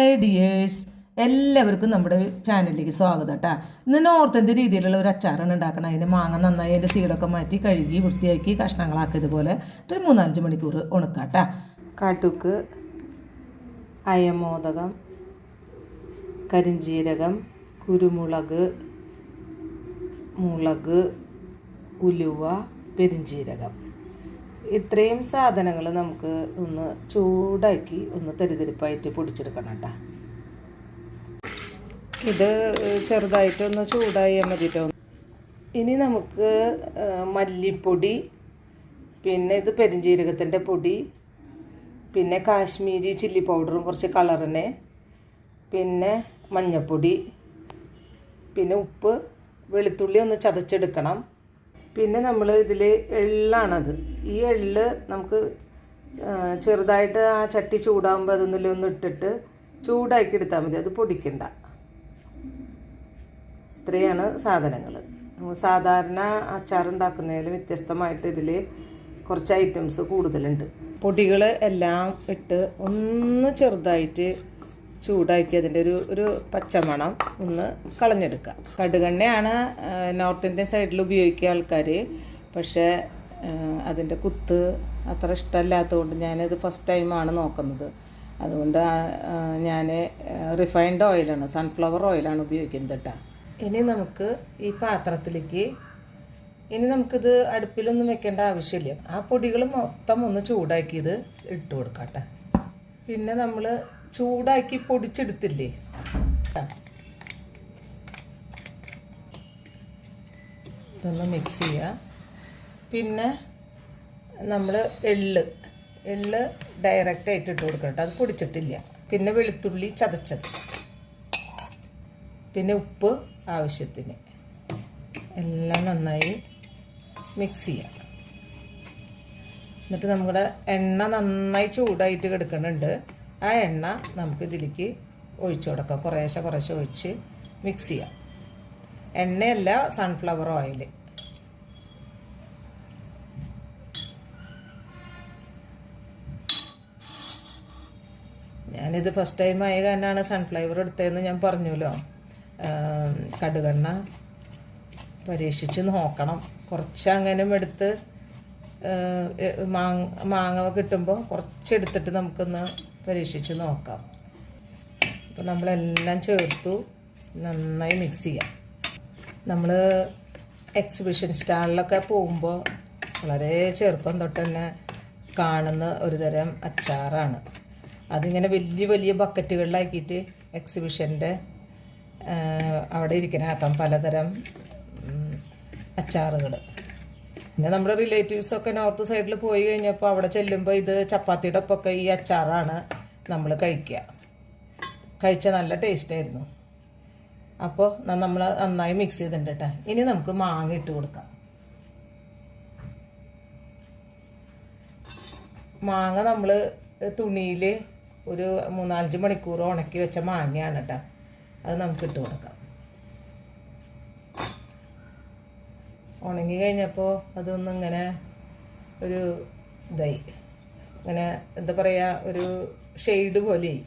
Hi dears, എല്ലാവർക്കും നമ്മുടെ ചാനലിലേക്ക് സ്വാഗതം കേട്ടോ. ഇന്ന് നോർത്ത് ഇന്ത്യൻ രീതിയിലുള്ള ഒരു അച്ചാറാണ് ഉണ്ടാക്കണം. അതിന് മാങ്ങ നന്നായി അതിൻ്റെ സീഡൊക്കെ മാറ്റി കഴുകി വൃത്തിയാക്കി കഷ്ണങ്ങളാക്കിയതുപോലെ ഒരു 3-5 മണിക്കൂർ ഉണക്കാം കേട്ടോ. കടുക്, അയമോദകം, കരിഞ്ജീരകം, കുരുമുളക്, മുളക്, ഉലുവ, പെരിഞ്ജീരകം, ഇത്രയും സാധനങ്ങൾ നമുക്ക് ഒന്ന് ചൂടാക്കി ഒന്ന് തരിതരിപ്പായിട്ട് പൊടിച്ചെടുക്കണം കേട്ടോ. ഇത് ചെറുതായിട്ടൊന്ന് ചൂടായാൽ മതി കേട്ടോ. ഇനി നമുക്ക് മല്ലിപ്പൊടി, പിന്നെ ഇത് പെരിഞ്ജീരകത്തിൻ്റെ പൊടി, പിന്നെ കാശ്മീരി ചില്ലി പൗഡറും കുറച്ച് കളറിന്, പിന്നെ മഞ്ഞൾപ്പൊടി, പിന്നെ ഉപ്പ്, വെളുത്തുള്ളി ഒന്ന് ചതച്ചെടുക്കണം. പിന്നെ നമ്മൾ ഇതിൽ എള്ളാണത്. ഈ എള്ള് നമുക്ക് ചെറുതായിട്ട് ആ ചട്ടി ചൂടാകുമ്പോൾ അതൊന്നിലൊന്ന് ഇട്ടിട്ട് ചൂടാക്കി എടുത്താൽ മതി, അത് പൊടിക്കണ്ട. ഇത്രയാണ് സാധനങ്ങൾ. സാധാരണ അച്ചാറുണ്ടാക്കുന്നതിൽ വ്യത്യസ്തമായിട്ട് ഇതിൽ കുറച്ച് ഐറ്റംസ് കൂടുതലുണ്ട്. പൊടികൾ എല്ലാം ഇട്ട് ഒന്ന് ചെറുതായിട്ട് ചൂടാക്കി അതിൻ്റെ ഒരു പച്ചമണം ഒന്ന് കളഞ്ഞെടുക്കുക. കടുകെണ്ണയാണ് നോർത്ത് ഇന്ത്യൻ സൈഡിൽ ഉപയോഗിക്കുക ആൾക്കാർ. പക്ഷേ അതിൻ്റെ കുത്ത് അത്ര ഇഷ്ടമല്ലാത്തതുകൊണ്ട് ഞാനത് ഫസ്റ്റ് ടൈമാണ് നോക്കുന്നത്. അതുകൊണ്ട് ഞാൻ റിഫൈൻഡ് ഓയിലാണ്, സൺഫ്ലവർ ഓയിലാണ് ഉപയോഗിക്കുന്നത് കേട്ടോ. ഇനി നമുക്ക് ഈ പാത്രത്തിലേക്ക് നമുക്കിത് അടുപ്പിലൊന്നും വെക്കേണ്ട ആവശ്യമില്ല. ആ പൊടികൾ മൊത്തം ഒന്ന് ചൂടാക്കിയത് ഇട്ട് കൊടുക്കാം കേട്ടോ. പിന്നെ നമ്മൾ ചൂടാക്കി പൊടിച്ചെടുത്തില്ലേ, ഇതൊന്ന് മിക്സ് ചെയ്യുക. പിന്നെ നമ്മൾ എള്ള് ഡയറക്റ്റായിട്ട് ഇട്ട് കൊടുക്കട്ടെ, അത് പൊടിച്ചിട്ടില്ല. പിന്നെ വെളുത്തുള്ളി ചതച്ചത്, പിന്നെ ഉപ്പ് ആവശ്യത്തിന്, എല്ലാം നന്നായി മിക്സ് ചെയ്യുക. എന്നിട്ട് നമ്മുടെ എണ്ണ നന്നായി ചൂടായിട്ട് കിടക്കുന്നുണ്ട്. ആ എണ്ണ നമുക്ക് ഇതിലേക്ക് ഒഴിച്ചു കൊടുക്കാം. കുറേശ്ശെ ഒഴിച്ച് മിക്സ് ചെയ്യാം. എണ്ണയല്ല, സൺഫ്ലവർ ഓയിൽ. ഞാനിത് ഫസ്റ്റ് ടൈം ആയ കാരണമാണ് സൺഫ്ലവർ എടുത്തതെന്ന് ഞാൻ പറഞ്ഞല്ലോ. കടുകെണ്ണ പരീക്ഷിച്ച് നോക്കണം. കുറച്ച് അങ്ങനെ എടുത്ത് മാങ്ങ കിട്ടുമ്പോൾ കുറച്ചെടുത്തിട്ട് നമുക്കൊന്ന് പരീക്ഷിച്ച് നോക്കാം. അപ്പോൾ നമ്മളെല്ലാം ചേർത്തു നന്നായി മിക്സ് ചെയ്യാം. നമ്മൾ എക്സിബിഷൻ സ്റ്റാളിലൊക്കെ പോകുമ്പോൾ വളരെ ചെറുപ്പം തൊട്ട് തന്നെ കാണുന്ന ഒരു തരം അച്ചാറാണ്. അതിങ്ങനെ വലിയ വലിയ ബക്കറ്റുകളിലാക്കിയിട്ട് എക്സിബിഷൻ്റെ അവിടെ ഇരിക്കാനാക്കാം പലതരം അച്ചാറുകൾ. പിന്നെ നമ്മുടെ റിലേറ്റീവ്സൊക്കെ നോർത്ത് സൈഡിൽ പോയി കഴിഞ്ഞപ്പോൾ അവിടെ ചെല്ലുമ്പോൾ ഇത് ചപ്പാത്തിയുടെ ഒപ്പമൊക്കെ ഈ അച്ചാറാണ് നമ്മൾ കഴിച്ച നല്ല ടേസ്റ്റായിരുന്നു. അപ്പോൾ നമ്മൾ നന്നായി മിക്സ് ചെയ്തിട്ടുണ്ട് കേട്ടോ. ഇനി നമുക്ക് മാങ്ങ ഇട്ട് കൊടുക്കാം. മാങ്ങ നമ്മൾ തുണിയിൽ ഒരു 3-5 മണിക്കൂർ ഉണക്കി വെച്ച മാങ്ങയാണ് കേട്ടോ. അത് നമുക്ക് ഇട്ട് കൊടുക്കാം. ഉണങ്ങി കഴിഞ്ഞപ്പോൾ അതൊന്നും ഇങ്ങനെ ഒരു ഇതായി, ഇങ്ങനെ എന്താ പറയുക, ഒരു ഷെയ്ഡ് പോലെയായി.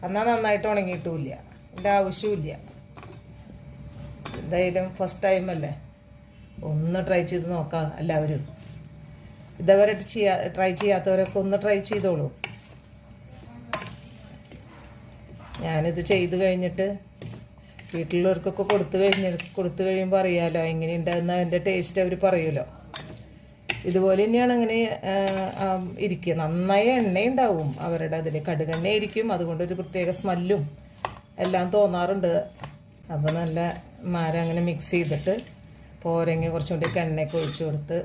എന്നാൽ നന്നായിട്ട് ഉണങ്ങിയിട്ടുമില്ല, എൻ്റെ ആവശ്യമില്ല. എന്തായാലും ഫസ്റ്റ് ടൈമല്ലേ, ഒന്ന് ട്രൈ ചെയ്ത് നോക്കാം എല്ലാവരും. ഇതേവരെ ട്രൈ ചെയ്യാത്തവരൊക്കെ ഒന്ന് ട്രൈ ചെയ്തോളൂ. ഞാനിത് ചെയ്ത് കഴിഞ്ഞിട്ട് വീട്ടിലുള്ളവർക്കൊക്കെ കൊടുത്തു കഴിയുമ്പോൾ അറിയാമല്ലോ എങ്ങനെയുണ്ടാകുന്ന അതിൻ്റെ ടേസ്റ്റ് അവർ പറയുമല്ലോ. ഇതുപോലെ തന്നെയാണ് അങ്ങനെ ഇരിക്കുക. നന്നായി എണ്ണയുണ്ടാവും അവരുടെ അതിന്, കടുകെണ്ണയായിരിക്കും. അതുകൊണ്ടൊരു പ്രത്യേക സ്മെല്ലും എല്ലാം തോന്നാറുണ്ട്. അപ്പോൾ നല്ല അങ്ങനെ മിക്സ് ചെയ്തിട്ട് പോരെങ്കിൽ കുറച്ചുകൂടി എണ്ണയൊക്കെ ഒഴിച്ചു കൊടുത്ത്,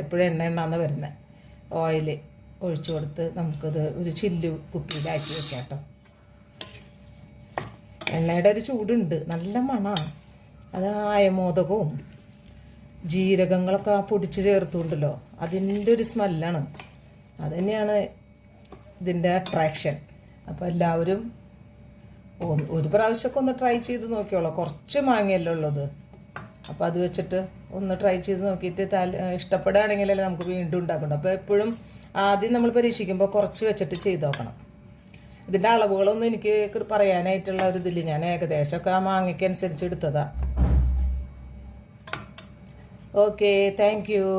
എപ്പോഴും എണ്ണ വരുന്നത്, ഓയിൽ ഒഴിച്ചു കൊടുത്ത് നമുക്കത് ഒരു ചില്ലു കുപ്പിയിലാക്കി വെക്കാം കേട്ടോ. എണ്ണയുടെ ഒരു ചൂടുണ്ട്, നല്ല മണമാണ്. അത് അയമോദകവും ജീരകങ്ങളൊക്കെ ആ പൊടിച്ച് ചേർത്തുകൊണ്ടല്ലോ, അതിൻ്റെ ഒരു സ്മെല്ലാണ്. അത് തന്നെയാണ് ഇതിൻ്റെ അട്രാക്ഷൻ. അപ്പോൾ എല്ലാവരും ഒരു പ്രാവശ്യമൊക്കെ ഒന്ന് ട്രൈ ചെയ്ത് നോക്കിയോളൂ. കുറച്ച് മാങ്ങയല്ലേ ഉള്ളത്, അപ്പോൾ അത് വെച്ചിട്ട് ഒന്ന് ട്രൈ ചെയ്ത് നോക്കിയിട്ട് ഇഷ്ടപ്പെടുകയാണെങ്കിലല്ലേ നമുക്ക് വീണ്ടും ഉണ്ടാക്കണം. അപ്പോൾ എപ്പോഴും ആദ്യം നമ്മൾ പരീക്ഷിക്കുമ്പോൾ കുറച്ച് വെച്ചിട്ട് ചെയ്ത് നോക്കണം. ഇതിൻ്റെ അളവുകളൊന്നും എനിക്ക് പറയാനായിട്ടുള്ള ഒരു ഇതില്ല. ഞാൻ ഏകദേശമൊക്കെ ആ മാങ്ങയ്ക്ക് അനുസരിച്ച് എടുത്തതാ. Okay, thank you.